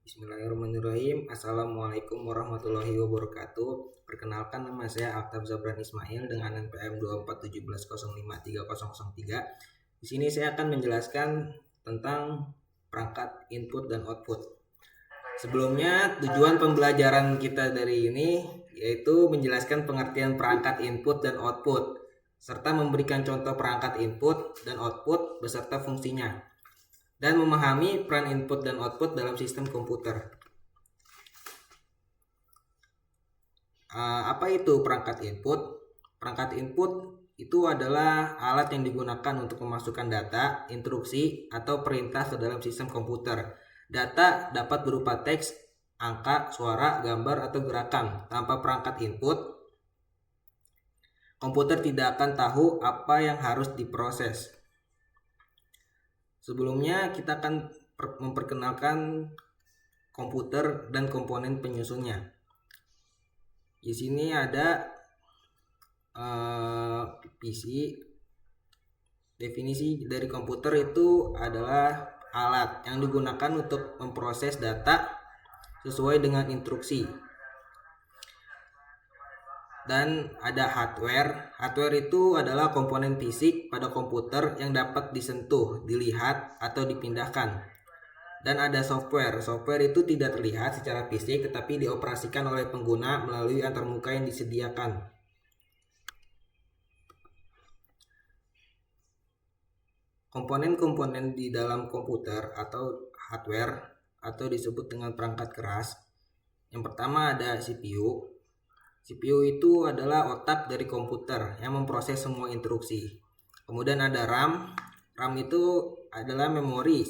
Bismillahirrahmanirrahim. Assalamualaikum warahmatullahi wabarakatuh. Perkenalkan, nama saya Altab Zabran Ismail dengan NPM 2417053003. Di sini saya akan menjelaskan tentang perangkat input dan output. Sebelumnya, tujuan pembelajaran kita dari ini yaitu menjelaskan pengertian perangkat input dan output, serta memberikan contoh perangkat input dan output beserta fungsinya, dan memahami peran input dan output dalam sistem komputer. Apa itu perangkat input? Perangkat input itu adalah alat yang digunakan untuk memasukkan data, instruksi, atau perintah ke dalam sistem komputer. Data dapat berupa teks, angka, suara, gambar, atau gerakan. Tanpa perangkat input, komputer tidak akan tahu apa yang harus diproses. Sebelumnya kita akan memperkenalkan komputer dan komponen penyusunnya. Di sini ada PC. Definisi dari komputer itu adalah alat yang digunakan untuk memproses data sesuai dengan instruksi. Dan ada hardware. Hardware itu adalah komponen fisik pada komputer yang dapat disentuh, dilihat, atau dipindahkan. Dan ada software. Software itu tidak terlihat secara fisik tetapi dioperasikan oleh pengguna melalui antarmuka yang disediakan. Komponen-komponen di dalam komputer atau hardware atau disebut dengan perangkat keras. Yang pertama ada CPU. CPU itu adalah otak dari komputer yang memproses semua instruksi. Kemudian ada RAM. RAM itu adalah memori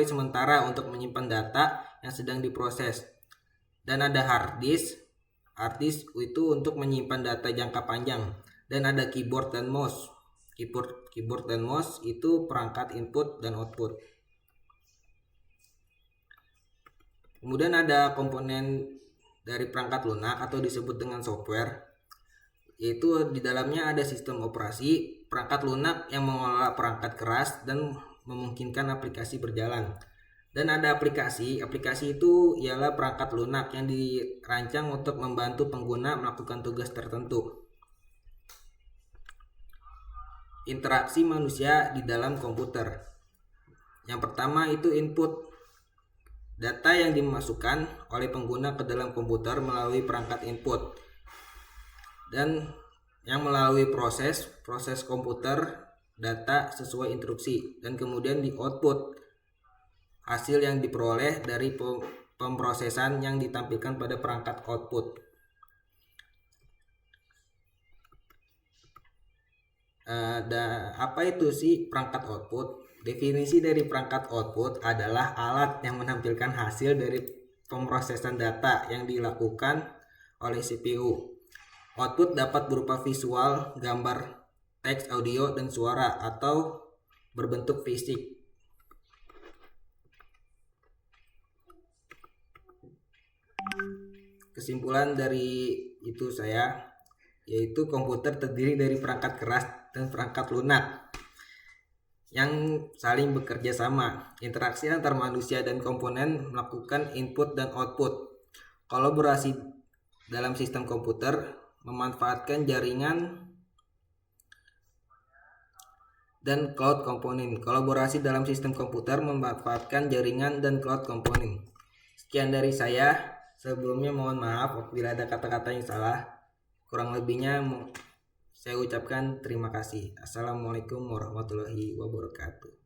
sementara untuk menyimpan data yang sedang diproses. Dan ada hard disk. Hard disk itu untuk menyimpan data jangka panjang. Dan ada keyboard dan mouse. Keyboard dan mouse itu perangkat input dan output. Kemudian ada komponen dari perangkat lunak atau disebut dengan software, yaitu di dalamnya ada sistem operasi, perangkat lunak yang mengelola perangkat keras dan memungkinkan aplikasi berjalan. Dan ada aplikasi itu ialah perangkat lunak yang dirancang untuk membantu pengguna melakukan tugas tertentu. Interaksi manusia di dalam komputer. Yang pertama itu input. Data yang dimasukkan oleh pengguna ke dalam komputer melalui perangkat input, dan yang melalui proses komputer data sesuai instruksi, dan kemudian di output hasil yang diperoleh dari pemrosesan yang ditampilkan pada perangkat output. Apa itu sih perangkat output? Definisi dari perangkat output adalah alat yang menampilkan hasil dari pemrosesan data yang dilakukan oleh CPU. Output dapat berupa visual, gambar, teks, audio, dan suara, atau berbentuk fisik. Kesimpulan dari itu yaitu komputer terdiri dari perangkat keras dan perangkat lunak yang saling bekerja sama. Interaksi antar manusia dan komponen melakukan input dan output. Kolaborasi dalam sistem komputer memanfaatkan jaringan dan cloud computing. Kolaborasi dalam sistem komputer memanfaatkan jaringan dan cloud computing. Sekian dari saya. Sebelumnya mohon maaf apabila ada kata-kata yang salah. Kurang lebihnya saya ucapkan terima kasih. Assalamualaikum warahmatullahi wabarakatuh.